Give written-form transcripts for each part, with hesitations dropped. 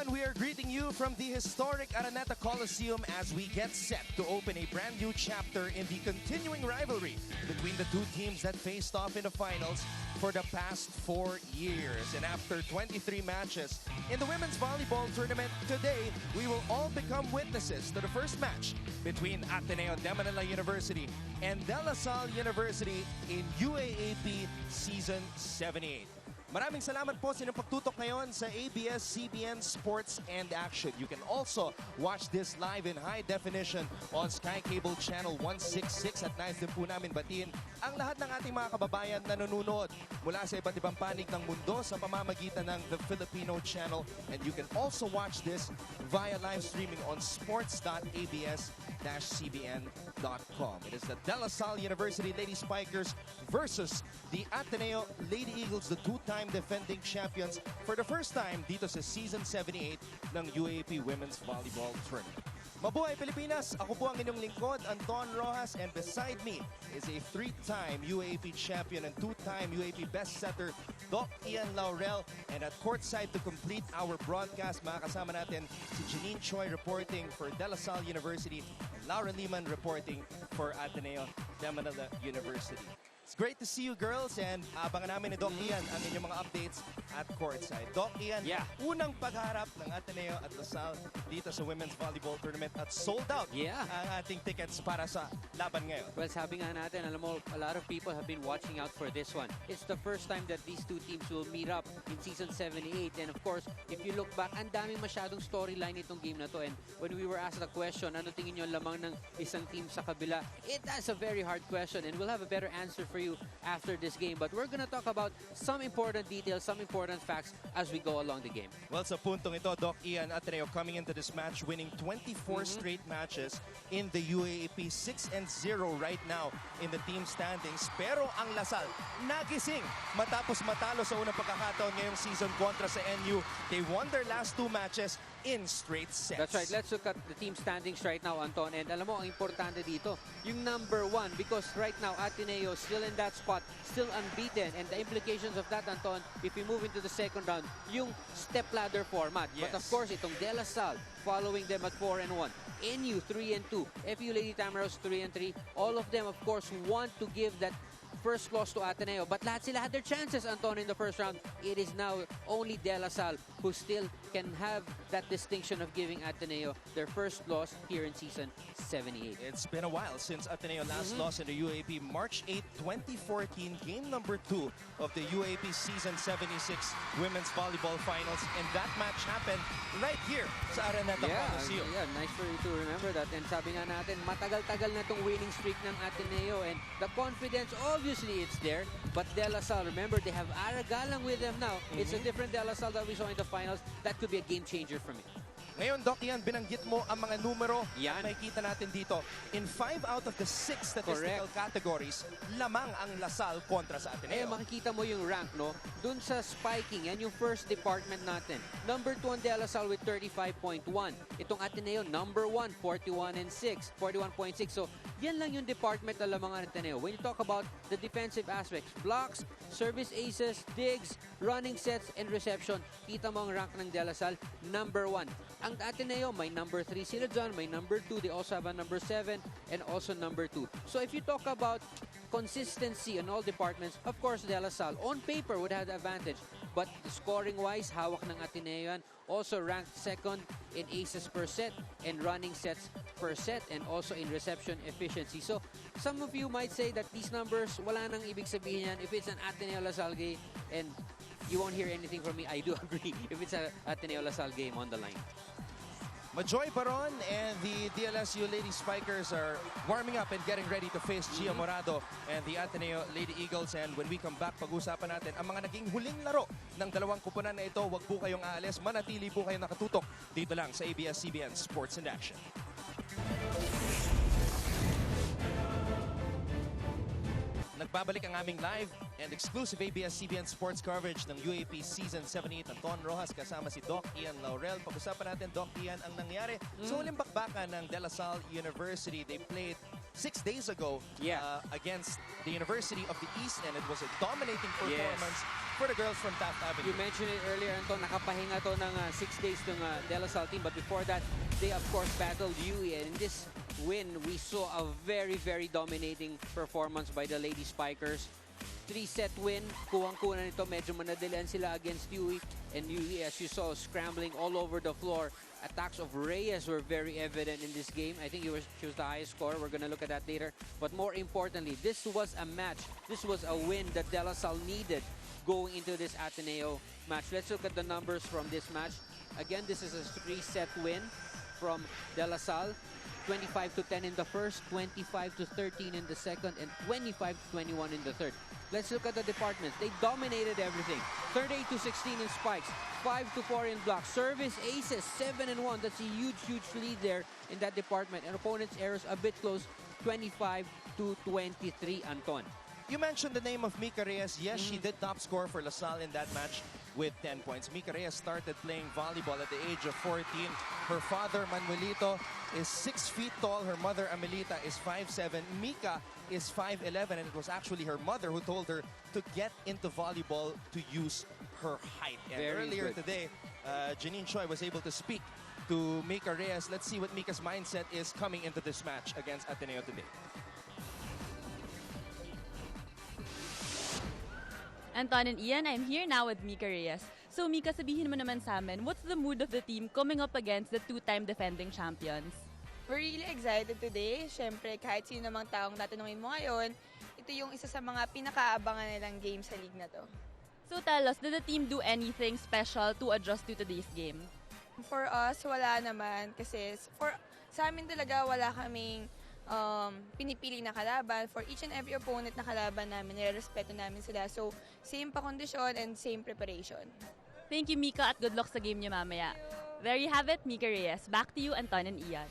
everyone. We are greeting you from the historic Araneta Coliseum as we get set to open a brand new chapter in the continuing rivalry between the two teams that faced off in the finals for the past 4 years. And after 23 matches in the women's volleyball tournament today, we will all become witnesses to the first match between Ateneo de Manila University and De La Salle University in UAAP Season 78. Maraming salamat po sa inyong pagtutok ngayon sa ABS-CBN Sports and Action. You can also watch this live in high definition on Sky Cable Channel 166 at nais din po namin batiin ang lahat ng ating mga kababayan na nanonood mula sa iba't ibang panig ng mundo sa pamamagitan ng The Filipino Channel. And you can also watch this via live streaming on sports.abs-cbn.com. It is the De La Salle University Lady Spikers versus the Ateneo Lady Eagles, the two-time defending champions for the first time dito sa Season 78 ng UAAP Women's Volleyball Tournament. Mabuhay Pilipinas! Ako po ang inyong lingkod, Anton Rojas, and beside me is a 3-time UAAP champion and 2-time UAAP best setter, Doc Ian Laurel. And at courtside to complete our broadcast, makakasama natin si Janine Choi reporting for De La Salle University and Laura Liman reporting for Ateneo de Manila University. It's great to see you girls, and abangan namin ni Doc Ian ang inyong mga updates at courtside. Doc Ian, unang pagharap ng Ateneo at La Salle dito sa Women's Volleyball Tournament at sold out ang ating tickets para sa laban ngayon. Well, sabi nga natin, alam mo, a lot of people have been watching out for this one. It's the first time that these two teams will meet up in Season 78. And of course, if you look back, ang daming masyadong storyline itong game na to. And when we were asked the question, ano tingin nyo lamang ng isang team sa kabila? That's a very hard question, and we'll have a better answer for you after this game. But we're gonna talk about some important details, some important facts as we go along the game. Well, sa puntong ito, Doc Ian, Ateneo coming into this match winning 24 straight matches in the UAAP, 6-0 right now in the team standings. Pero ang La Salle nagising matapos matalo sa unang pagkakataon ngayong season kontra sa NU. They won their last 2 matches in straight sets. That's right. Let's look at the team standings right now, Anton. And alam mo, ang importante dito, yung number 1, because right now, Ateneo still in that spot, still unbeaten. And the implications of that, Anton, if we move into the second round, yung step ladder format. Yes. But of course, itong De La Salle following them at 4-1. NU 3-2. FU Lady Tamaros 3-3. All of them, of course, want to give that first loss to Ateneo. But lahat sila had their chances, Anton, in the first round. It is now only De La Salle who still can have that distinction of giving Ateneo their first loss here in Season 78. It's been a while since Ateneo last lost in the UAAP. March 8, 2014, game number 2 of the UAAP Season 76 Women's Volleyball Finals. And that match happened right here sa Araneta Coliseum. Yeah, nice for you to remember that. And sabi nga natin, matagal-tagal na itong winning streak ng Ateneo. And the confidence, obviously, it's there. But De La Salle, remember, they have Aragalang with them now. It's a different De La Salle that we saw in the finals. That could be a game changer for me. Ngayon, Doc Ian, binanggit mo ang mga numero at makikita natin dito. In 5 out of the 6 statistical categories, lamang ang La Salle kontra sa Ateneo. Makikita mo yung rank, no? Dun sa spiking, yan yung first department natin. Number 2 ang De La Salle with 35.1. Itong Ateneo, number 1, 41.6. So, yan lang yung department na lamang ang Ateneo. When you talk about the defensive aspects, blocks, service aces, digs, running sets, and reception, kita mo ang rank ng De La Salle, number 1. Ang Ateneo, may number 3 sila dyan, may number 2, they also have a number 7, and also number 2. So if you talk about consistency in all departments, of course, De La Salle, on paper, would have the advantage. But scoring-wise, hawak ng Ateneo yan. Also ranked second in aces per set and running sets per set, and also in reception efficiency. So some of you might say that these numbers, wala nang ibig sabihin yan if it's an Ateneo-La Salle game, and you won't hear anything from me. I do agree if it's an Ateneo-La Salle game on the line. Majoy Baron and the DLSU Lady Spikers are warming up and getting ready to face Gia Morado and the Ateneo Lady Eagles. And when we come back, pag-usapan natin ang mga naging huling laro ng dalawang kupunan na ito. Huwag po kayong aalis. Manatili po kayong nakatutok dito lang sa ABS-CBN Sports and Action. Nagbabalik ang aming live and exclusive ABS-CBN sports coverage ng UAAP Season 78. Anton Rojas kasama si Doc Ian Laurel. Pag-usapan natin, Doc Ian, ang nangyari sa huling bakbakan ng De La Salle University. They played 6 days ago against the University of the East, and it was a dominating performance for the girls from Taft Avenue. You mentioned it earlier, Anton, nakapahinga to ng 6 days ng De La Salle team. But before that, they of course battled UE. And in this win, we saw a very, very dominating performance by the Lady Spikers. 3-set win, kuwang-kuha na nito. Medyo manadalian sila against UE. And UE, as you saw, scrambling all over the floor. Attacks of Reyes were very evident in this game. I think she was the highest scorer. We're going to look at that later. But more importantly, this was a match. This was a win that De La Salle needed going into this Ateneo match. Let's look at the numbers from this match. Again, this is a 3-set win from De La Salle. 25-10 in the first, 25-13 in the second, and 25-21 in the third. Let's look at the departments. They dominated everything. 38-16 in spikes, 5-4 in blocks. Service aces, 7-1. That's a huge, huge lead there in that department. And opponents' errors a bit close, 25-23, Anton. You mentioned the name of Mika Reyes. Yes, she did top score for La Salle in that match with 10 points. Mika Reyes started playing volleyball at the age of 14. Her father, Manuelito, is 6 feet tall. Her mother, Amelita, is 5'7". Mika is 5'11", and it was actually her mother who told her to get into volleyball to use her height. And earlier today, Janine Choi was able to speak to Mika Reyes. Let's see what Mika's mindset is coming into this match against Ateneo today. Anton and Ian, I'm here now with Mika Reyes. So Mika, sabihin mo naman sa amin, what's the mood of the team coming up against the two-time defending champions? We're really excited today. Siyempre, kahit sino namang taong tatanungin mo ngayon, ito yung isa sa mga pinakaabangan nilang game sa league na to. So tell us, did the team do anything special to adjust to today's game? For us, wala naman. Kasi sa amin talaga, wala kaming pinipili na kalaban. For each and every opponent na kalaban namin, nire-respeto namin sila. So, same pa kondisyon and same preparation. Thank you, Mika, at good luck sa game niyo mamaya. There you have it, Mika Reyes. Back to you, Anton and Ian.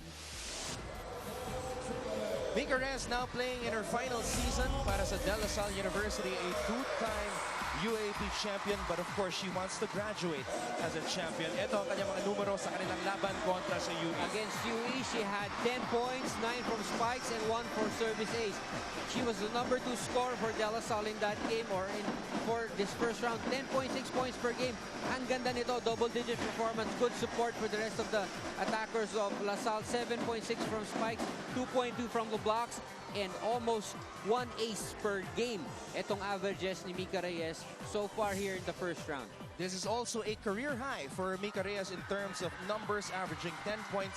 Mika Reyes now playing in her final season para sa De La Salle University, a two-time UAAP champion, but of course she wants to graduate as a champion. Ito ang kanyang mga numero sa kanilang laban kontra sa UE. Against UE, she had 10 points, 9 from spikes, and 1 for service ace. She was the number 2 scorer for De La Salle in that game, or for this first round. 10.6 points per game. Ang ganda nito, double-digit performance, good support for the rest of the attackers of La Salle. 7.6 from spikes, 2.2 from the blocks, and almost 1 ace per game. Itong averages ni Mika Reyes so far here in the first round. This is also a career high for Mika Reyes in terms of numbers, averaging 10.6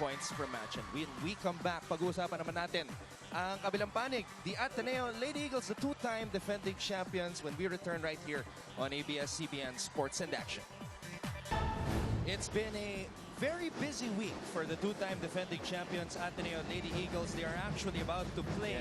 points per match. And when we come back, pag-uusapan naman natin ang kabilang panig, the Ateneo Lady Eagles, the two-time defending champions, when we return right here on ABS-CBN Sports and Action. It's been a very busy week for the two-time defending champions Ateneo Lady Eagles. They are actually about to play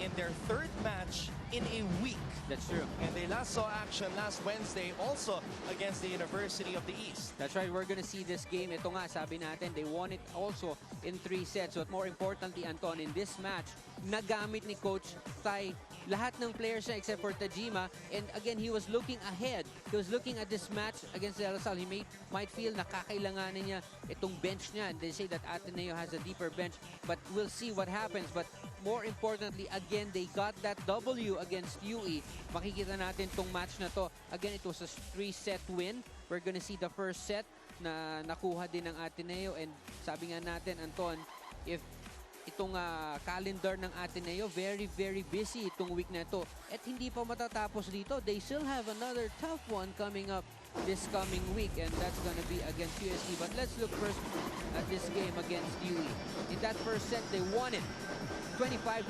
in their third match in a week. That's true. And they last saw action last Wednesday also against the University of the East. That's right. We're going to see this game. Ito nga, sabi natin, they won it also in 3 sets. But more importantly, Anton, in this match, nagamit ni Coach Tai lahat ng players niya except for Tajima. And again, he was looking ahead. He was looking at this match against De La Salle. He might feel na kakailanganin niya itong bench niya. And they say that Ateneo has a deeper bench. But we'll see what happens. But more importantly, again, they got that W against UE. Makikita natin itong match na to. Again, it was a 3-set win. We're gonna see the first set na nakuha din ng Ateneo. And sabi nga natin, Anton, if itong calendar ng Ateneo, very, very busy itong week na to. At hindi pa matatapos dito. They still have another tough one coming up this coming week, and that's gonna be against USD. But let's look first at this game against UE. In that first set, they won it. 25-12,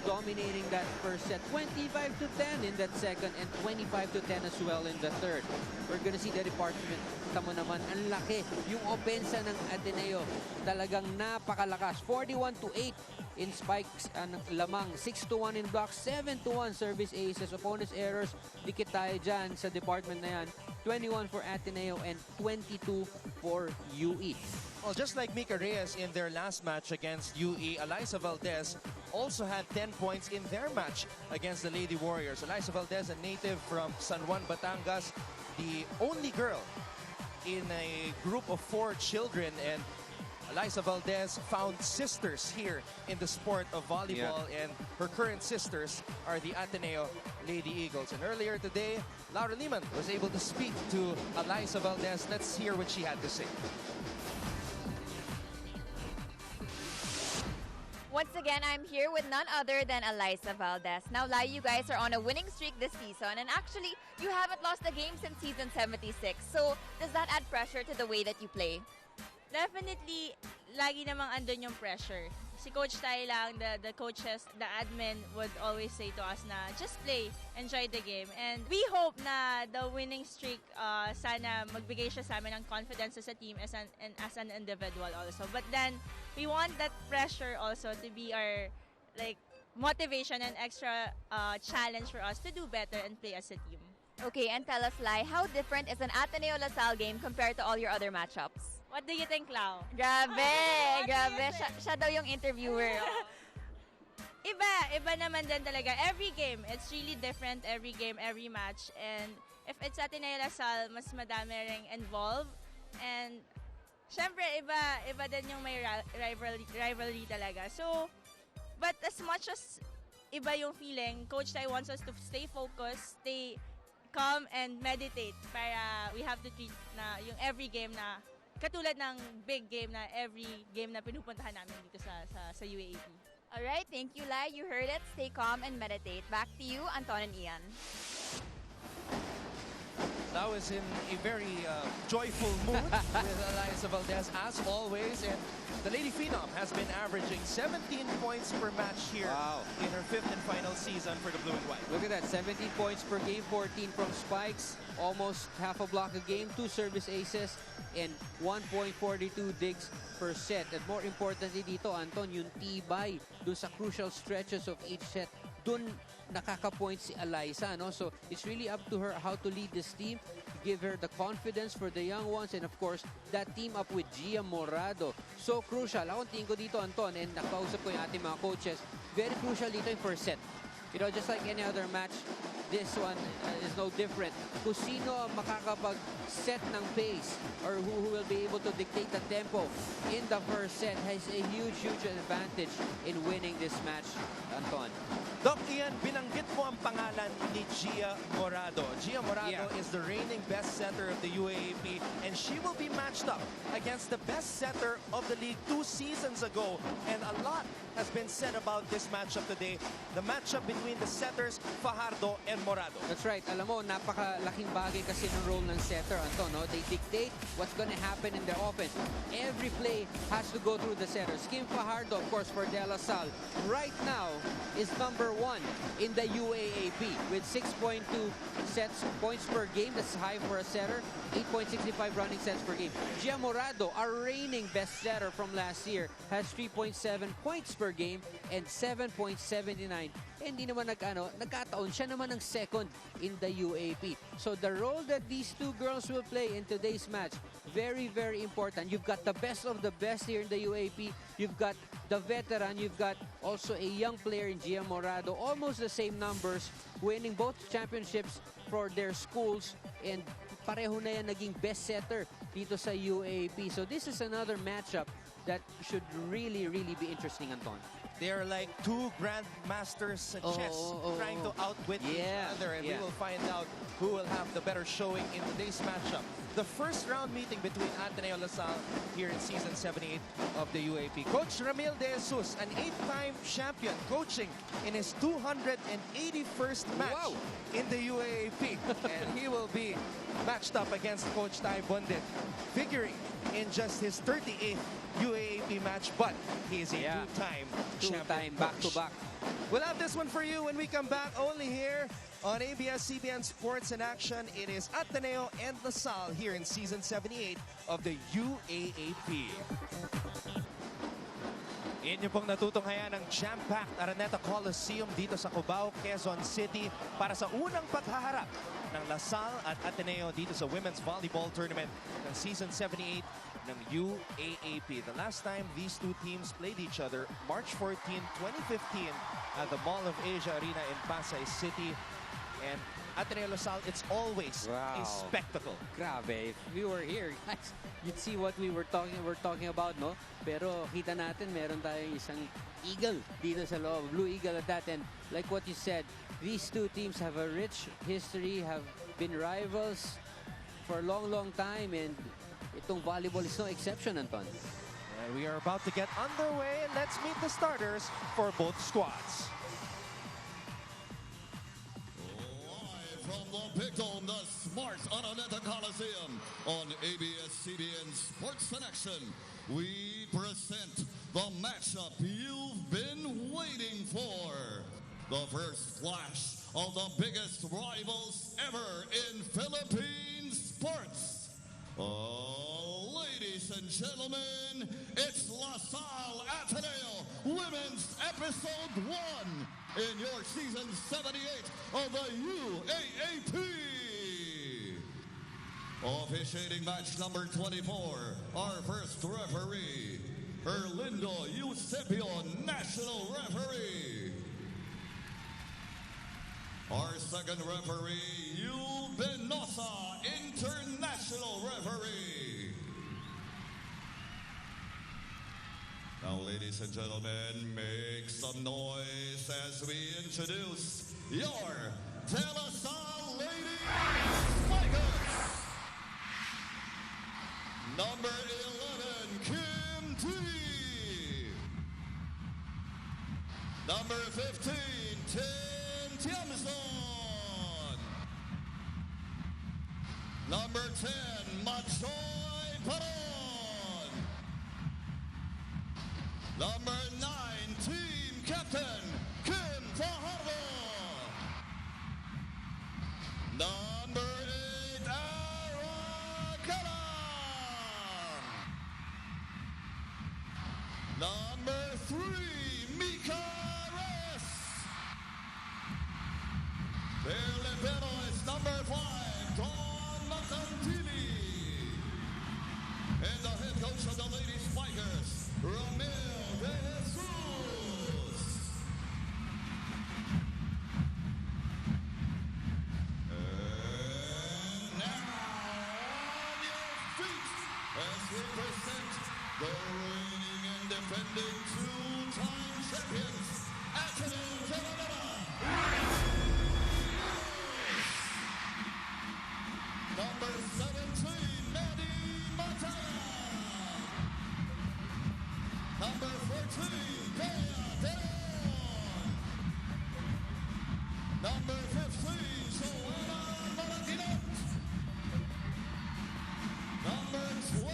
dominating that first set. 25-10 in that second, and 25-10 as well in the third. We're gonna see the department. Tama naman, ang laki. Yung opensa ng Ateneo, talagang napakalakas. 41-8 in spikes, lamang. 6-1 in blocks, 7-1 service aces. Opponents' errors, dikit tayo dyan sa department na yan. 21 for Ateneo and 22 for UE. Well, just like Mika Reyes in their last match against UE, Eliza Valdez also had 10 points in their match against the Lady Warriors. Eliza Valdez, a native from San Juan, Batangas, the only girl in a group of 4 children, and Eliza Valdez found sisters here in the sport of volleyball, and her current sisters are the Ateneo Lady Eagles. And earlier today, Laura Lehman was able to speak to Eliza Valdez. Let's hear what she had to say. Once again, I'm here with none other than Eliza Valdez. Now, Lai, you guys are on a winning streak this season, and actually, you haven't lost a game since season 76. So, does that add pressure to the way that you play? Definitely, lagi namang andun yung pressure. Si Coach tayo lang, the coaches, the admin would always say to us na just play, enjoy the game. And we hope na the winning streak, sana magbigay siya sa amin ng confidence as a team as an individual also. But then, we want that pressure also to be our like motivation and extra challenge for us to do better and play as a team. Okay, and tell us, Lai, how different is an Ateneo LaSalle game compared to all your other matchups? What do you think, Lau? Grabe, grabe. Siya daw yung interviewer. Iba naman din talaga. Every game, it's really different. Every game, every match. And if it's Ateneo LaSalle, mas madami ring involved. And syempre, iba din yung may rivalry talaga. So, but as much as iba yung feeling, Coach Tai wants us to stay focused, stay calm, and meditate para we have to treat na yung every game na katulad ng big game na every game na pinupuntahan namin dito sa UAAP. Alright, thank you, Lai. You heard it. Stay calm and meditate. Back to you, Anton and Ian. That was in a very joyful mood with Eliza Valdez, as always. And the Lady Phenom has been averaging 17 points per match here in her 5th and final season for the Blue and White. Look at that, 17 points per game, 14 from spikes, almost half a block a game, 2 service aces, and 1.42 digs per set. And more importantly dito, Anton, yung tibay dun sa crucial stretches of each set, dun nakaka-point si Eliza, no? So it's really up to her how to lead this team, give her the confidence for the young ones, and of course, that team up with Gia Morado. So crucial. Ako tingin ko dito, Anton, and nakausap ko yung ating mga coaches, very crucial dito yung first set. You know, just like any other match, this one is no different. Kung sino makakapag-set ng pace or who will be able to dictate the tempo in the first set has a huge advantage in winning this match, Anton. Doc Ian, binanggit mo ang pangalan ni Gia Morado. Gia Morado is the reigning best setter of the UAAP, and she will be matched up against the best setter of the league 2 seasons ago. And a lot has been said about this matchup today. The matchup between the setters, Fajardo and Morado. That's right. Alam mo, napakalaking bagay kasi ng role ng setter, Anton. No? They dictate what's gonna happen in their offense. Every play has to go through the setters. Kim Fajardo, of course, for De La Salle, right now is number 1 in the UAAP with 6.2 points per game. That's high for a setter. 8.65 running sets per game. Gia Morado, our reigning best setter from last year, has 3.7 points per game and 7.79. Hindi naman nagkataon siya naman ang second in the UAP. So the role that these two girls will play in today's match, very important. You've got the best of the best here in the UAP. You've got the veteran. You've got also a young player in Gia Morado. Almost the same numbers, winning both championships for their schools, and pareho na yan naging best setter dito sa UAP. So this is another matchup that should really be interesting, Anton. They're like two grandmasters at chess trying to outwit each other, and we will find out who will have the better showing in today's matchup. The first round meeting between Ateneo LaSalle here in season 78 of the UAP. Coach Ramil De Jesus, an 8-time champion, coaching in his 281st match in the UAAP. And he will be matched up against Coach Tai Bundit, figuring in just his 38th UAAP match, but he is a two-time champion. Back-to-back. We'll have this one for you when we come back, only here on ABS-CBN Sports in Action. It is Ateneo and LaSalle here in season 78 of the UAAP. Inyo pong natutunghayan ng jam-packed Araneta Coliseum dito sa Cubao, Quezon City para sa unang paghaharap ng LaSalle at Ateneo dito sa Women's Volleyball Tournament ng Season 78 ng UAAP. The last time these two teams played each other, March 14, 2015 at the Mall of Asia Arena in Pasay City. And Ateneo Lasal, it's always a spectacle. Grabe, if we were here, guys, you'd see what we're talking about, no? Pero kita natin, meron tayong isang eagle dito sa loob, Blue Eagle at that. And like what you said, these two teams have a rich history, have been rivals for a long, long time. And itong volleyball is no exception, Anton. And we are about to get underway. Let's meet the starters for both squads. From the Big Dome, the Smart Araneta Coliseum on ABS-CBN Sports Connection, we present the matchup you've been waiting for. The first clash of the biggest rivals ever in Philippine sports. Ladies and gentlemen, it's LaSalle Ateneo Women's Episode 1 in your Season 78 of the UAAP. Officiating match number 24, our first referee, Erlindo Eusebio, National Referee. Our second referee, Yu Benosa, International Referee. Now, ladies and gentlemen, make some noise as we introduce your De La Salle Lady Spikers. Number 11, Kim T. Number 15, Tin Tiamson. Number 10, Machoy Paron. Number 9, Team Captain Kim Fajardo. Number 8, Aragala. Number 3, Mika Reyes. Their libero is number 5, Don Macantili. And the head coach of the Lady Spikers, Ramil De Jesus. And now on your feet as we present the reigning and defending two-time champions, Ateneo Canada. Number 17, Maddie Mataya. Number 14, Bea Deon. Number 15, Joanna Malaginot. Number 12,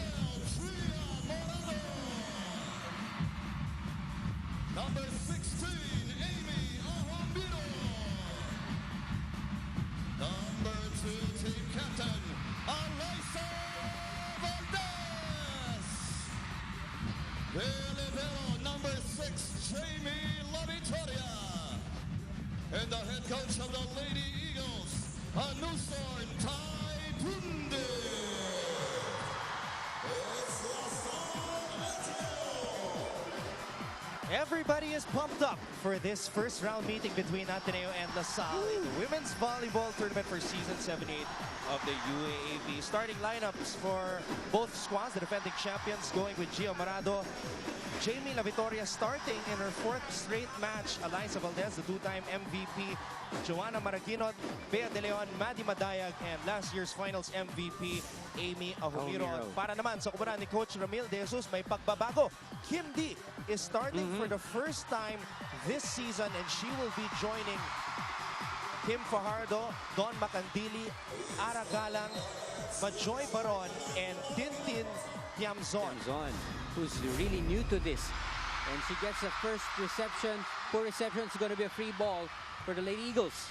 Tria Morado. Number 16, Amy Arambino. Number 2, Team Captain, Alyssa Valdez. Libero, number 6, Jamie La Victoria. And the head coach of the Lady Eagles, Anusorn Tai Punde. It's Everybody is pumped up for this first round meeting between Ateneo and LaSalle in the women's volleyball tournament for season 78 of the UAAP. Starting lineups for both squads, the defending champions, going with Gio Morado. Jamie La Victoria starting in her 4th straight match. Alyssa Valdez, the 2-time MVP. Joanna Maraginot, Bea De Leon, Maddie Madayag, and last year's finals MVP, Amy Ahumiro. Para naman sa kuburan ni Coach Ramil De Jesus, may pagbabago. Kim D is starting for the first time this season, and she will be joining Kim Fajardo, Don Macandili, Ara Galang, Majoy Baron, and Tintin Tiamzon. Who's really new to this. And she gets the first reception. Poor reception is going to be a free ball for the Lady Eagles.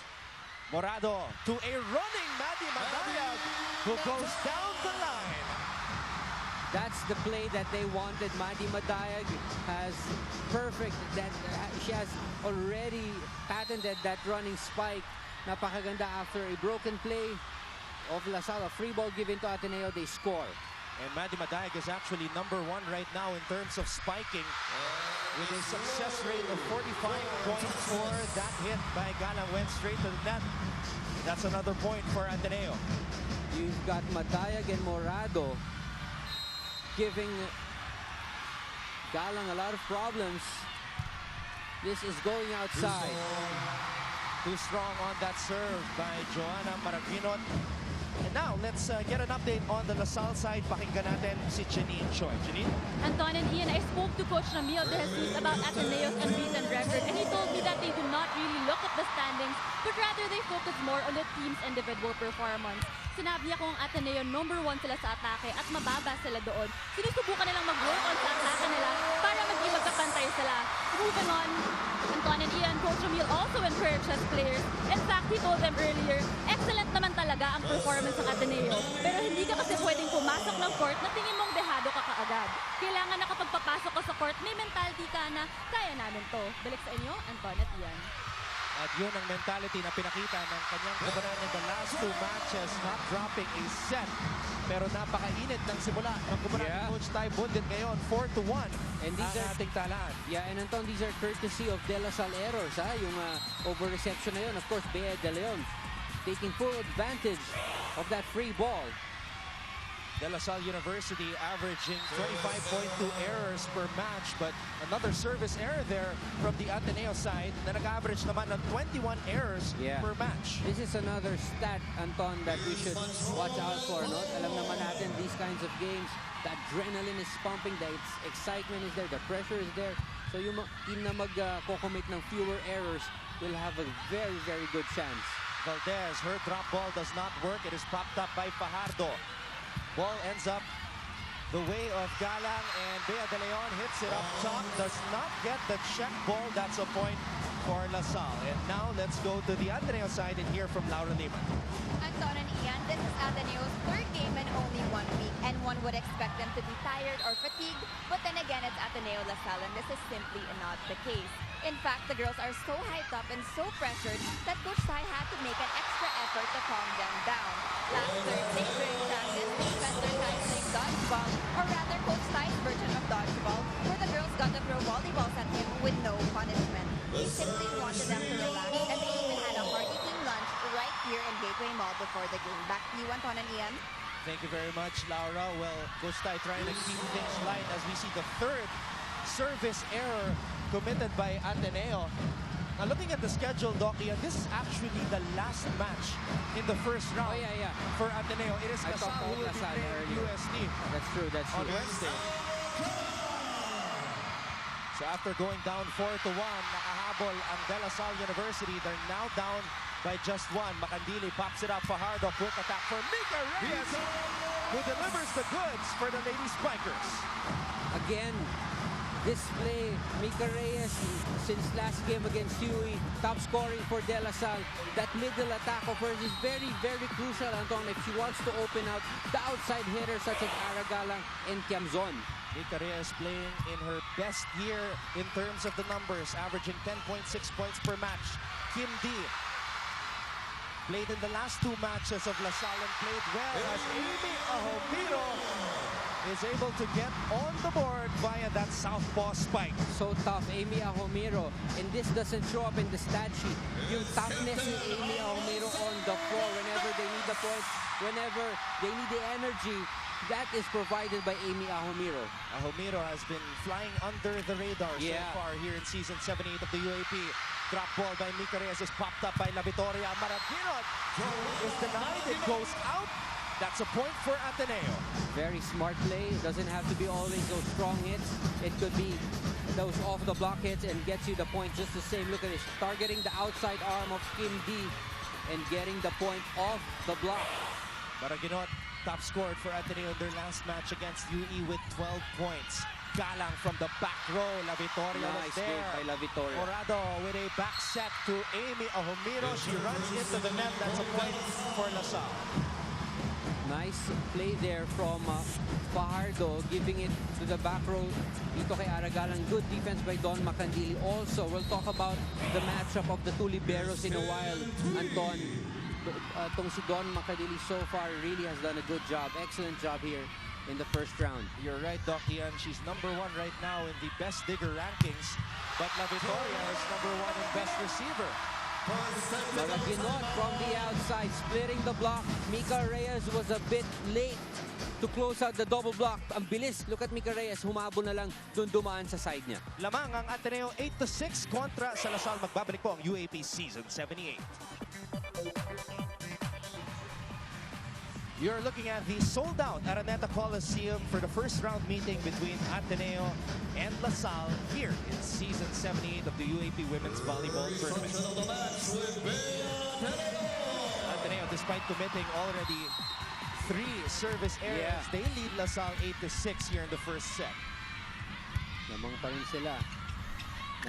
Morado to a running Maddie Madayag, who goes down the line. That's the play that they wanted. Maddie Madayag has perfect, she has already patented that running spike. Napakaganda after a broken play of LaSalle. A free ball given to Ateneo, they score. And Maddie Madayag is actually #1 right now in terms of spiking with a success rate of 45.4. That hit by Galang went straight to the net. That's another point for Ateneo. You've got Madayag and Morado giving Galang a lot of problems. This is going outside. Too strong on that serve by Joanna Maraginot. And now, let's get an update on the LaSalle side. Pakinggan natin si Janine Choi. Janine? Anton and Ian, I spoke to Coach Ramil de Jesus about Ateneo's unbeaten record, and he told me that they do not really look at the standings, but rather they focus more on the team's individual performance. Sinabi niya kung Ateneo #1 sila sa atake at mababa sila doon. Sinusubukan nilang mag-work on sa atake nila para maging magkapantay sila. Moving on, Anton and Ian, Coach Ramil also encourages players. In fact, he told them earlier, excellent naman talaga ang performance ng Ateneo. Pero hindi ka kasi pwedeng pumasok ng court na tingin mong dehado ka kaagad. Kailangan na kapag papasok ka sa court, may mentality ka na kaya namin to. Balik sa inyo, Anton at Ian. At yun ang mentality na pinakita ng kanyang kubanan in the last 2 matches, not dropping a set. Pero napakainit ng simula ng kubanan ni Coach Ty Bundit ngayon, 4-1 And these ang are ating talaan. Yeah, and Anton, these are courtesy of De La Salle errors, ha? Yung over-reception na yun. Of course, Bea De Leon taking full advantage of that free ball. De La Salle University averaging 25.2 errors per match, but another service error there from the Ateneo side na nag-average naman ng 21 errors per match. This is another stat, Anton, that we should watch out for. No? Alam naman natin, these kinds of games, the adrenaline is pumping, the excitement is there, the pressure is there. So yung team na mag-commit ng fewer errors will have a very, very good chance. Valdez, her drop ball does not work. It is popped up by Fajardo. Ball ends up the way of Galang, and Bea De Leon hits it up top. Does not get the check ball. That's a point for LaSalle. And now let's go to the Ateneo side and hear from Laura Lima. Anton and Ian, this is Ateneo's 3rd game in only 1 week, and one would expect them to be tired or fatigued, but then again, it's Ateneo LaSalle, and this is simply not the case. In fact, the girls are so hyped up and so pressured that Coach Ty had to make an extra effort to calm them down. Last Thursday during practice, they spent their time playing dodgeball, or rather Coach Ty's version of dodgeball, where the girls got to throw volleyballs at him with no punishment. He simply wanted them to relax, and they even had a hearty-eating lunch right here in Gateway Mall before the game. Back to you, Anton and Ian. Thank you very much, Laura. Well, Coach Ty trying to keep things light as we see the 3rd service error committed by Ateneo. Now, looking at the schedule, Doc, Ian, this is actually the last match in the first round for Ateneo. It is LaSalle who will be playing USD. That's true, that's on true. Wednesday. So after going down 4-1, nakahabol ang De La Salle University. They're now down by just 1. Macandili pops it up. Fajardo, quick attack for Mika Reyes, who delivers the goods for the Lady Spikers. Again, display Mika Reyes since last game against UE, top scoring for De La Salle. That middle attack of hers is very, very crucial, Anton, if she wants to open out the outside hitters such as Aragalang and Kiamzon. Mika Reyes playing in her best year in terms of the numbers, averaging 10.6 points per match. Kim D played in the last 2 matches of LaSalle and played well as Amy Ahomiro is able to get on the board via that southpaw spike. So tough, Amy Ahomiro. And this doesn't show up in the stat sheet. Yung toughness ni Amy Ahomiro on the floor whenever they need the points, whenever they need the energy, that is provided by Amy Ahomiro. Ahomiro has been flying under the radar so far here in season 7-8 of the UAP. Drop ball by Mika Reyes is popped up by La Vitoria. Maraginot is denied. It goes out. That's a point for Ateneo. Very smart play. It doesn't have to be always those strong hits. It could be those off-the-block hits and gets you the point just the same. Look at this. Targeting the outside arm of Kim D and getting the point off the block. Maraginot top scored for Ateneo in their last match against UE with 12 points. Galang from the back row. La Vitoria was there. Nice by La Vitoria. Morado with a back set to Amy Ahomiro. She runs into the net. That's a point for LaSalle. Nice play there from Fajardo, giving it to the back row dito kay Aragalang. Good defense by Don Macandili. Also, we'll talk about the matchup of the 2 liberos in a while, Anton. Tong si Don Macandili so far really has done a good job. Excellent job here in the first round. You're right, Doc Ian. She's #1 right now in the best digger rankings. But La Victoria is #1 in best receiver. Maraginot from the outside, splitting the block. Mika Reyes was a bit late to close out the double block. Ang bilis. Look at Mika Reyes. Humabol na lang dun dumaan sa side niya. Lamang ang Ateneo 8-6 kontra sa Lasal. Magbabalik po ang UAP Season 78. You're looking at the sold-out Araneta Coliseum for the first round meeting between Ateneo and LaSalle here in Season 78 of the UAP Women's Volleyball Tournament. Ateneo, despite committing already 3 service errors, they lead LaSalle 8-6 here in the first set. Lamang pa rin sila.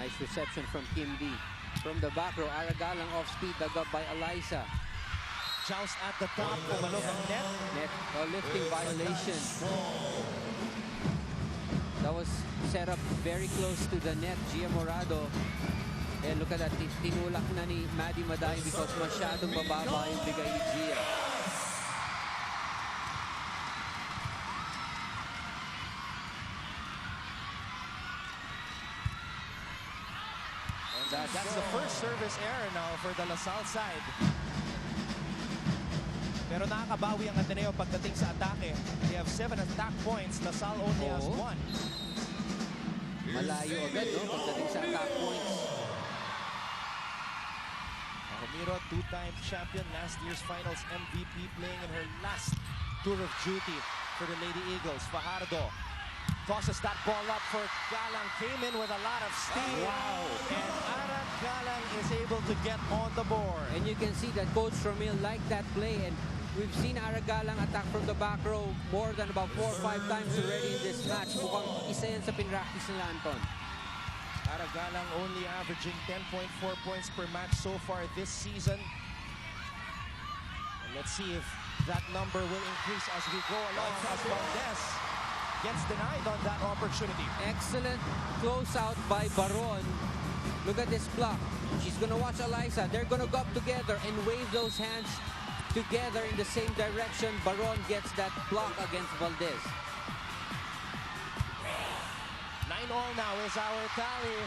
Nice reception from Kim D. From the back row, Aragalang off-speed, dug up by Eliza. Joust at the top, pumalog ang net. Lifting violation. That was set up very close to the net. Gia Morado. And look at that, tinulak na ni Maddie Maday because masyadong bababa yung bigay ni Gia. And that's the first service error now for the LaSalle side. Pero nakakabawi ang Ateneo pagdating sa atake. They have 7 attack points. LaSalle only has 1. Malayo agad, no? Pagdating sa attack points. Ramiro, 2-time champion, last year's finals MVP, playing in her last tour of duty for the Lady Eagles. Fajardo tosses that ball up for Galang. Came in with a lot of steam. Wow. And Aran Galang is able to get on the board. And you can see that Coach Romil liked that play. And we've seen Aragalang attack from the back row more than about 4 or 5 times already in this match. Mukhang isa yan sa pinractice nila, Anton. Aragalang only averaging 10.4 points per match so far this season. And let's see if that number will increase as we go along, as Valdez gets denied on that opportunity. Excellent close out by Baron. Look at this block. She's gonna watch Eliza. They're gonna go up together and wave those hands together in the same direction. Baron gets that block against Valdez. 9-all now is our tally.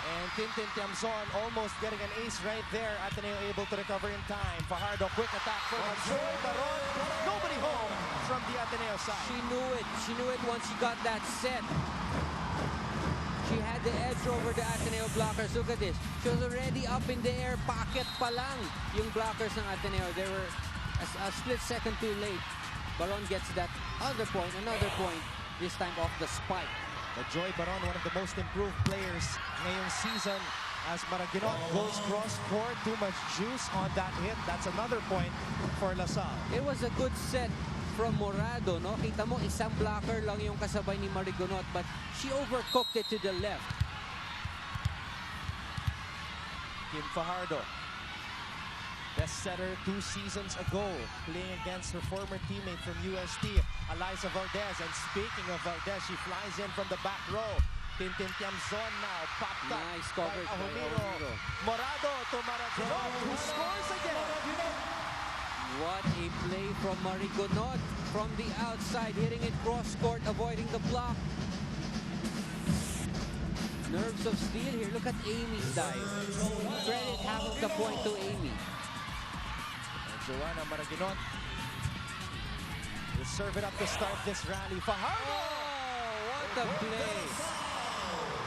And Tintin Tiamzon almost getting an ace right there. Ateneo able to recover in time. Fajardo, quick attack for Joy Baron. Nobody home from the Ateneo side. She knew it. She knew it once she got that set. She had the edge over the Ateneo blockers. Look at this. She was already up in the air. Pocket pa lang yung blockers ng Ateneo. They were a split second too late. Baron gets that other point, another point, this time off the spike. But Joy Baron, one of the most improved players ngayong season, as Maraginot goes cross-court. Too much juice on that hit. That's another point for LaSalle. It was a good set from Morado, no? Kita mo, isang blocker lang yung kasabay ni Marigonot, but she overcooked it to the left. Kim Fajardo, best setter 2 seasons ago, playing against her former teammate from UST, Eliza Valdez. And speaking of Valdez, she flies in from the back row. Tintin Tiamzon now, popped up Nice coverage by by Ahumiro. Morado to Maraginot, who scores again. What a play from Marigonot from the outside, hitting it cross-court, avoiding the block. Nerves of steel here. Look at Amy's dive. Credit half of the point to Amy. And Joanna Maraginot will serve it up to start this rally. Fajardo! Oh, what a play.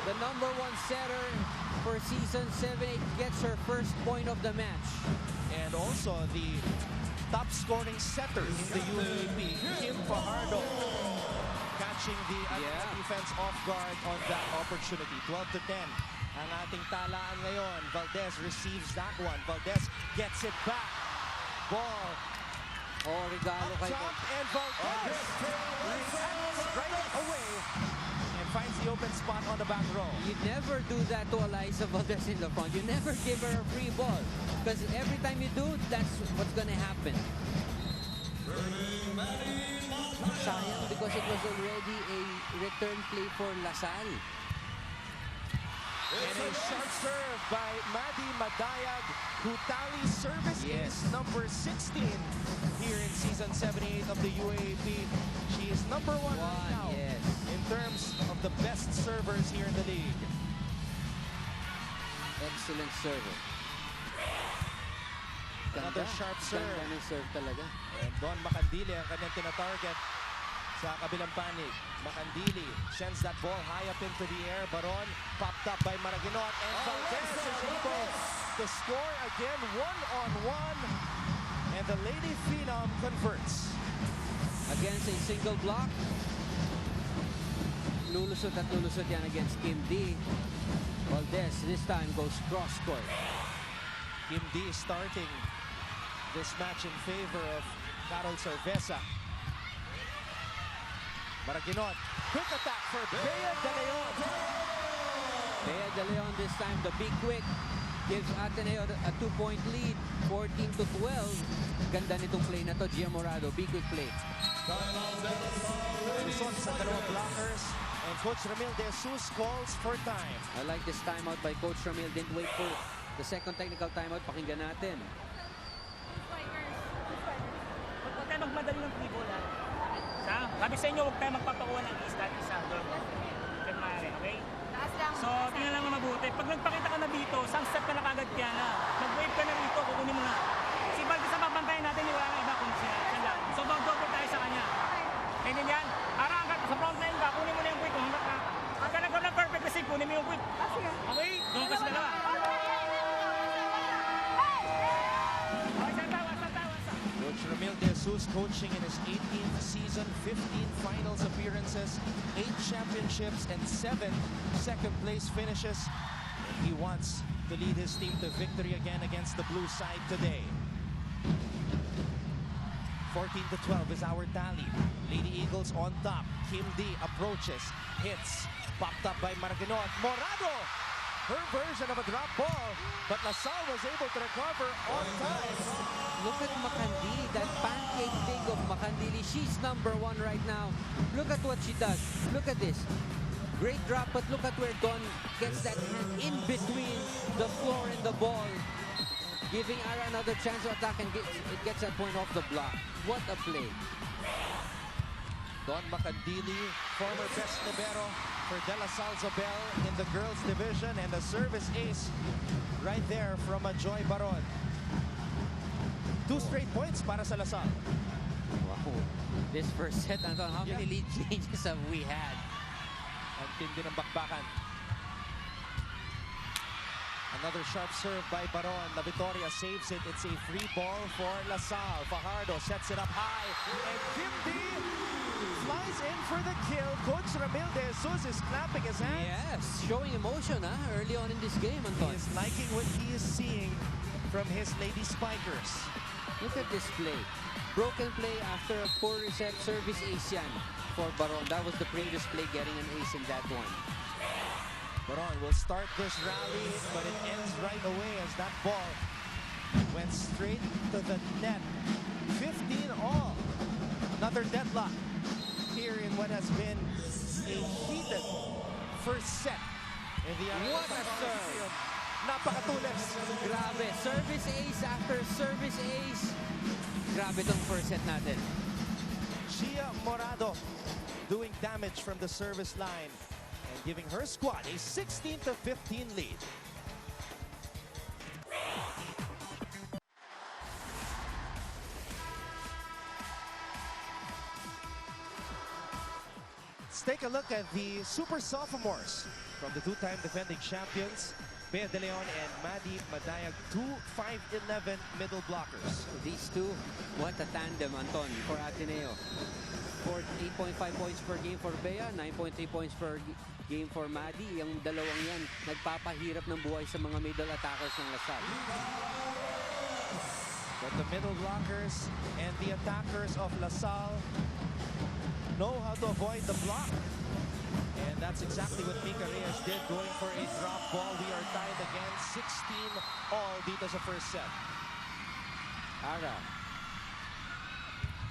The #1 setter for season 7-8 gets her first point of the match. And also the top scoring setter in the UAAP, Kim Fajardo, catching the defense off guard on that opportunity. 12-10 ang ating talaan ngayon. Valdez receives that one. Valdez gets it back. Ball Oh, regalo up kay top, and Valdez reacts right away and finds the open spot on the back row. You never do that to Eliza Valdez in the front. You never give her a free ball. Because every time you do, that's what's going to happen. Sayang because it was already a return play for LaSalle. And a sharp serve by Maddie Madayag, who tallies service ace number 16 here in season 78 of the UAAP. She is number 1 right now in terms of the best servers here in the league. Excellent server. Another sharp serve. Ganda ng serve talaga. And Don Macandili ang kanyang tinatarget sa kabilang panig. Macandili sends that ball high up into the air. Baron popped up by Maraginot. And Valdez is able to score again 1-on-1. And the Lady Phenom converts. Against a single block. Lulusot at lulusot yan against Kim D. Valdez this time goes cross court. Kim D starting this match in favor of Carol Cerveza. Maraginot, quick attack for Bea De Leon. Bea De Leon this time, the big quick, gives Ateneo a 2-point lead, 14-12. Ganda nitong play na to, Gia Morado, big quick play. Suson sa dalawang blockers, and Coach Ramil De Jesus calls for time. I like this timeout by Coach Ramil, didn't wait for the second technical timeout, pakinggan natin. Huwag tayo magmadali ng free ball, ha? Sabi sa inyo, huwag tayo magpapakuha ng isa doon. Okay? So, tingnan lang mabuti. Pag nagpakita ka na dito, isang step ka na kagad kaya na. Mag-wave ka na rito, kukunin mo na. Si Valdez sa papantayin natin, wala na iba kung siya lang. So, mag-double tayo sa kanya. Ganyan yan. Ara, hanggat sa front line ka, kunin mo na yung quick. Hanggat ka. Hanggat nagkaroon ng perfect receive, kunin mo yung quick. Okay? Doon ka sa dalawa. Coach Ramil De Jesus coaching in his 18th season, 15 finals appearances, 8 championships, and 7 second-place finishes. And he wants to lead his team to victory again against the blue side today. 14-12 is our tally. Lady Eagles on top. Kim D approaches, hits, popped up by Maraginot. Morado! Her version of a drop ball, but LaSalle was able to recover on time. Look at Macandili, that pancake dig of Macandili. She's number 1 right now. Look at what she does. Look at this. Great drop, but look at where Don gets that hand in between the floor and the ball, giving Ara another chance to attack, and it gets that point off the block. What a play. Don Macandili, former best libero for De La Salle Zobel in the girls division, and a service ace right there from Joy Baron. 2 straight points para sa LaSalle. Wow. This first set, Anton, how many lead changes have we had? Ang tindi ng bakbakan. Another sharp serve by Baron. La Victoria saves it. It's a free ball for LaSalle. Fajardo sets it up high. And Kim D flies in for the kill. Coach Ramil De Jesus is clapping his hands. Yes, showing emotion early on in this game, Anton. He is liking what he is seeing from his Lady Spikers. Look at this play. Broken play after a poor reset, service ace yan for Baron. That was the previous play, getting an ace in that one. Baron will start this rally, but it ends right away as that ball went straight to the net. 15 all. Another deadlock here in what has been a heated first set in the What a serve! Napakatulis. Grabe, service ace after service ace. Grabe tong first set natin. Gia Morado doing damage from the service line and giving her squad a 16-15 lead. Let's take a look at the super sophomores from the two-time defending champions, Bea De Leon and Maddie Madayag, 2 5'11" middle blockers. These two, what a tandem, Anton, for Ateneo. 8.5 points per game for Bea, 9.3 points per game for Maddie. Yung dalawang yan, nagpapahirap ng buhay sa mga middle attackers ng LaSalle. But the middle blockers and the attackers of LaSalle know how to avoid the block. And that's exactly what Mika Reyes did, going for a drop ball. We are tied again, 16 all dito sa first set. Ara.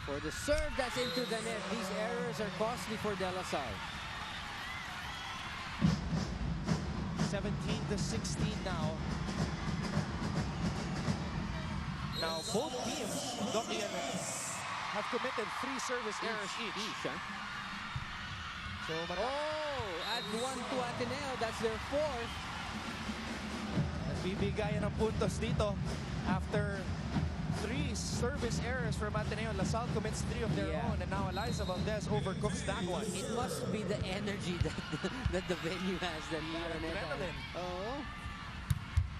For the serve that's into the net, these errors are costly for De La Salle. 17-16 now. Now, both teams, Doki and have committed 3 service errors each. So, add 1 to Ateneo. That's their 4th. Nagbibigayan ng puntos dito after 3 service errors from Ateneo. LaSalle commits 3 of their own, and now Eliza Valdez overcooks that one. It must be the energy that the venue has. Adrenaline. Oo.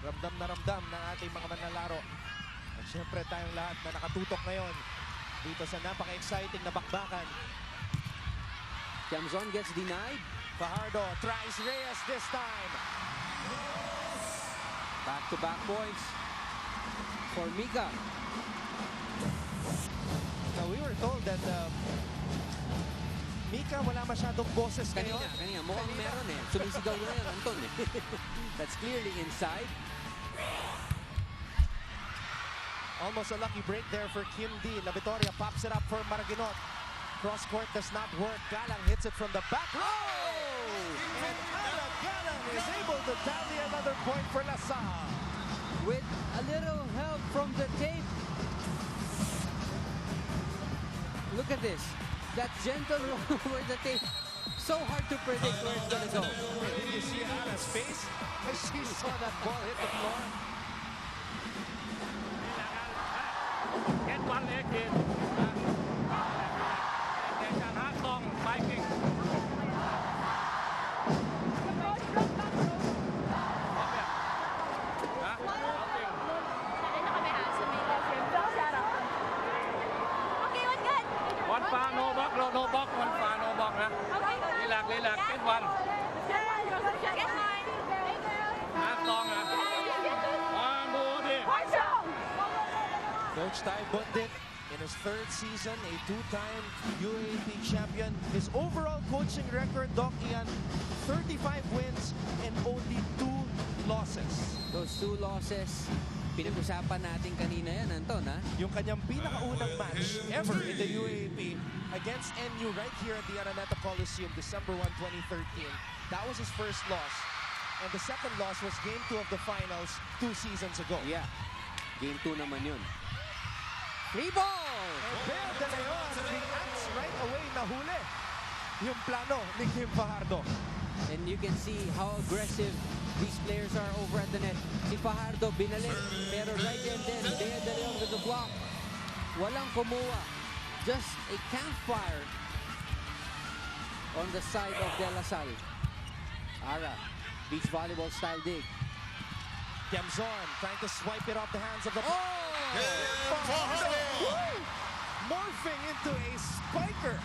Ramdam na ramdam ng ating mga manlalaro. At syempre tayong lahat na nakatutok ngayon dito sa napaka-exciting na bakbakan. Tiamzon gets denied. Fajardo tries Reyes this time. Back-to-back points for Mika. Now, we were told that Mika wala masyadong boses ngayon. Kanina. Mukhang meron eh. Sumisigaw na yan, Anton eh. That's clearly inside. Almost a lucky break there for Kim D. La Victoria pops it up for Maraginot. Cross court does not work. Galang hits it from the back row. And Ara Galang is able to tally another point for LaSalle. With a little help from the tape. Look at this. That gentle roll over the tape. So hard to predict where it's gonna go. Did you see Ara's face as she saw that ball hit the floor? Get one there, kid. Viking. One far, no buck, no buck, one far, no buck, huh? Relax, get one. Half long, huh? One more there. Coach Ty Bundit, in his 3rd season, a 2-time UAAP champion. His overall coaching record, Doc Ian, 35 wins and only 2 losses. Those 2 losses, pinag-usapan natin kanina yan, Anton, ha? Yung kanyang pinakaunang match ever in the UAAP against NU right here at the Araneta Coliseum, December 1, 2013. That was his first loss. And the second loss was Game 2 of the finals 2 seasons ago. Yeah, Game 2 naman yun. Free ball! And Bea De Leon reacts right away, nahuli yung plano ni Kim Fajardo. And you can see how aggressive these players are over at the net. Si Fajardo binalik, pero right and then, Bea De Leon with the block. Walang kumuha. Just a campfire on the side of De La Salle. Ara, beach volleyball style dig. Tiamzon trying to swipe it off the hands of the... Fajardo! Morphing into a spiker.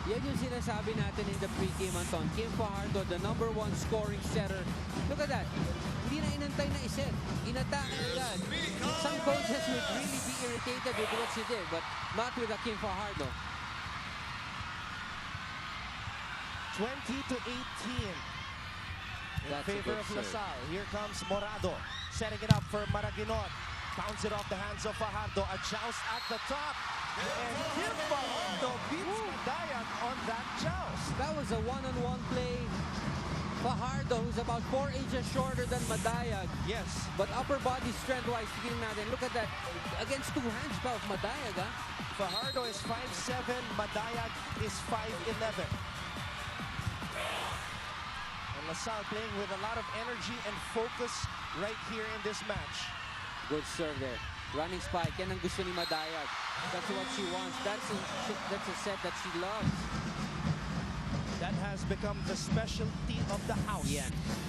Yan yung sinasabi natin in the pre-game, Anton. Kim Fajardo, the #1 scoring setter. Look at that. Hindi na inantay na iset. Inatake agad. Some coaches would really be irritated with what she did, but not with a Kim Fajardo. 20-18. In That's a favor good of serve. LaSalle. Here comes Morado. Setting it up for Maraginot. Bounce it off the hands of Fajardo. A joust at the top. And Kim Fajardo beats Madayag on that joust. That was a one-on-one play. Fajardo, who's about 4 inches shorter than Madayag. Yes. But upper body strength-wise, tignan natin. Look at that. Against 2 hands pa of Madayag, ha? Fajardo is 5'7". Madayag is 5'11". And LaSalle playing with a lot of energy and focus right here in this match. Good serve there. Running spike. Yan ang gusto ni Madayag. That's what she wants. That's a set that she loves. That has become the specialty of the house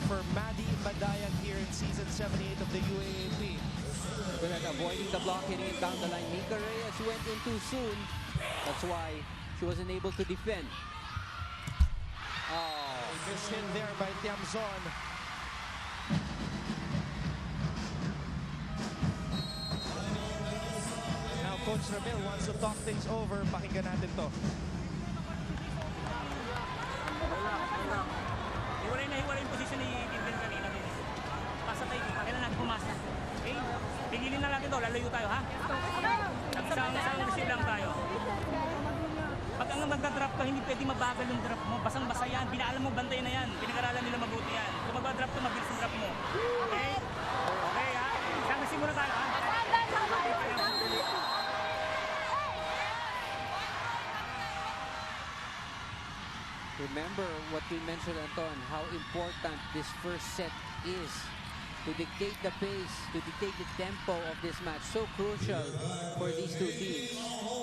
for Maddie Madayag here in season 78 of the UAAP. Good at avoiding the block, hitting it down the line. Mika Reyes went in too soon. That's why she wasn't able to defend. Oh, Miss hit there by Tiamzon. Now Coach Ramil wants to talk things over. Pakinggan natin to. Hiwalay yung posisyon ni Kimben kanina din. Pasa tayo, kailan natin pumasa. Okay? Pigilin na natin to, lalayo tayo, ha? Isang receive lang tayo. Pag ang magdadrop ka, hindi pwede mabagal yung drop mo. Basang-basa yan. Pinaalam mo, bantay na yan. Pinag-aralan nila mabuti. remember what we mentioned, Anton, how important this first set is to dictate the pace, to dictate the tempo of this match. So crucial for these two teams.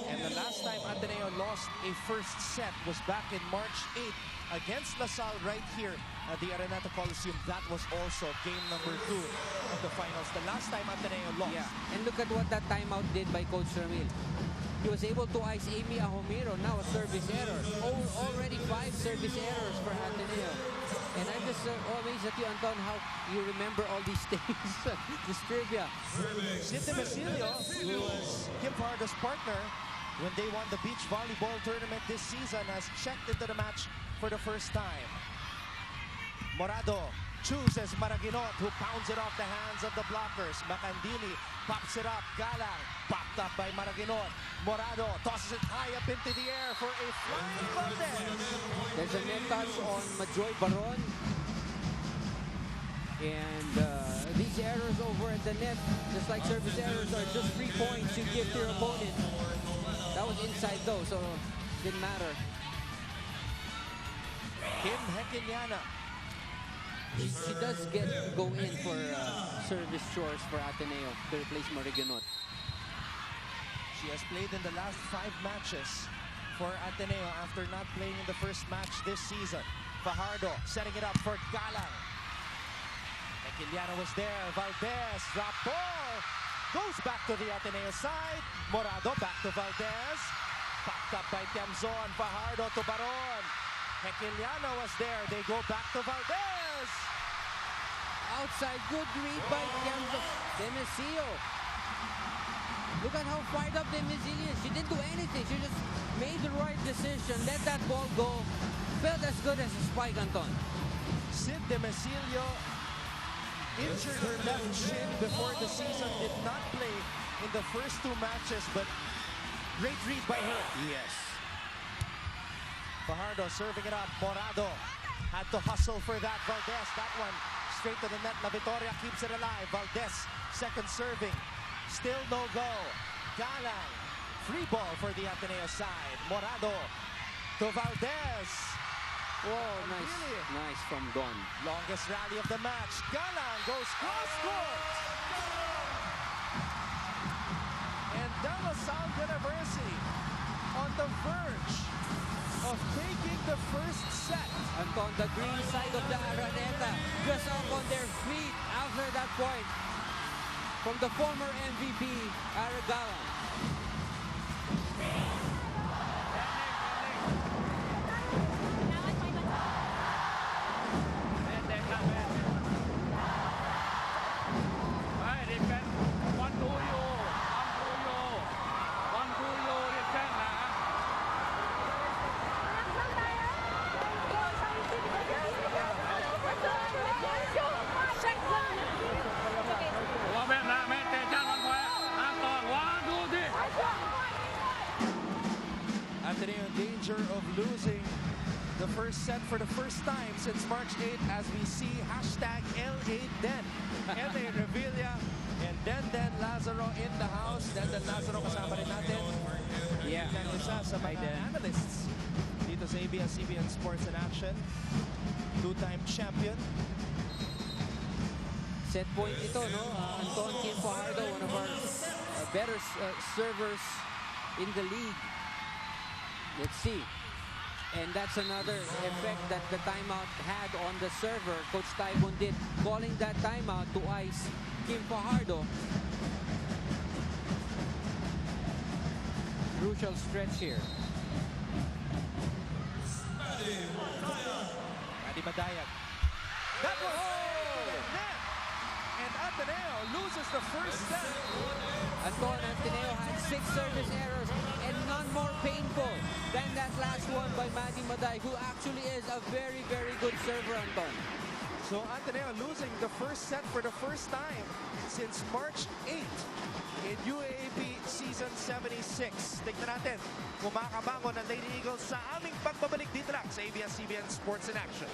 And the last time Ateneo lost a first set was back in March 8th against LaSalle right here at the Araneta Coliseum. That was also game number 2 of the finals. The last time Ateneo lost. Yeah, and look at what that timeout did by Coach Ramil. He was able to ice Amy Ahomiro, now a service error. Already 5 service errors for Ateneo. And I'm just amazed at you, Anton, how you remember all these things. This trivia. Sid Basilio, who was Kim Fajardo's partner when they won the beach volleyball tournament this season, has checked into the match for the first time. Morado chooses Maraginot, who pounds it off the hands of the blockers. Macandini pops it up. Galang popped up by Maraginot. Morado tosses it high up into the air for a flying Valdez. There's a net touch on Majoy Baron. And these errors over at the net, just like service errors, are just 3 points you give to your opponent. That was inside though, so didn't matter. Kim Hekinyana. She does go in for service chores for Ateneo to replace Maraginot. She has played in the last 5 matches for Ateneo after not playing in the first match this season. Fajardo setting it up for Galang. Hekinyana was there. Valdez, drop ball. Goes back to the Ateneo side. Morado back to Valdez. Popped up by Tiamzon. Fajardo to Baron. Hekinyana was there. They go back to Valdez. Outside, good read by Tiamzon. Demisio. Look at how fired up Demisio is. She didn't do anything. She just made the right decision. Let that ball go. Felt as good as a spike, Anton. Sid Demisio injured her left shin before the season. Did not play in the first 2 matches, but great read by her. Yes. Fajardo serving it up. Morado had to hustle for that. Valdez, that one straight to the net. La Victoria keeps it alive. Valdez, second serving. Still no go. Galang, free ball for the Ateneo side. Morado to Valdez. Whoa, nice. Really? Nice from Don. Longest rally of the match. Galang goes cross court. And De La Salle University on the verge of taking the first set. Anton, the green side of the Araneta just up on their feet after that point from the former MVP, Aragalan. Ateneo in danger of losing the first set for the first time since March 8th as we see hashtag L8Den. LA Revilla and Den Lazaro in the house. Den Lazaro kasama rin natin. Yeah. Yan isa sa mga analysts dito sa ABS-CBN Sports in Action. 2-time champion. Set point ito, no? Anton Kim Fajardo, one of our better servers in the league. Let's see. And that's another effect that the timeout had on the server. Coach Taibon did, calling that timeout to ice Kim Fajardo. Crucial stretch here. Adi Madayag. That was net. And Ateneo loses the first set. Anton, Ateneo had 6 service errors and none more painful than that last one by Maddie Maday, who actually is a very, very good server, Anton. So Ateneo losing the first set for the first time since March 8th in UAAP Season 76. Tignan natin kung makabangon ang Lady Eagles sa aming pagbabalik dito lang sa ABS-CBN Sports in Action.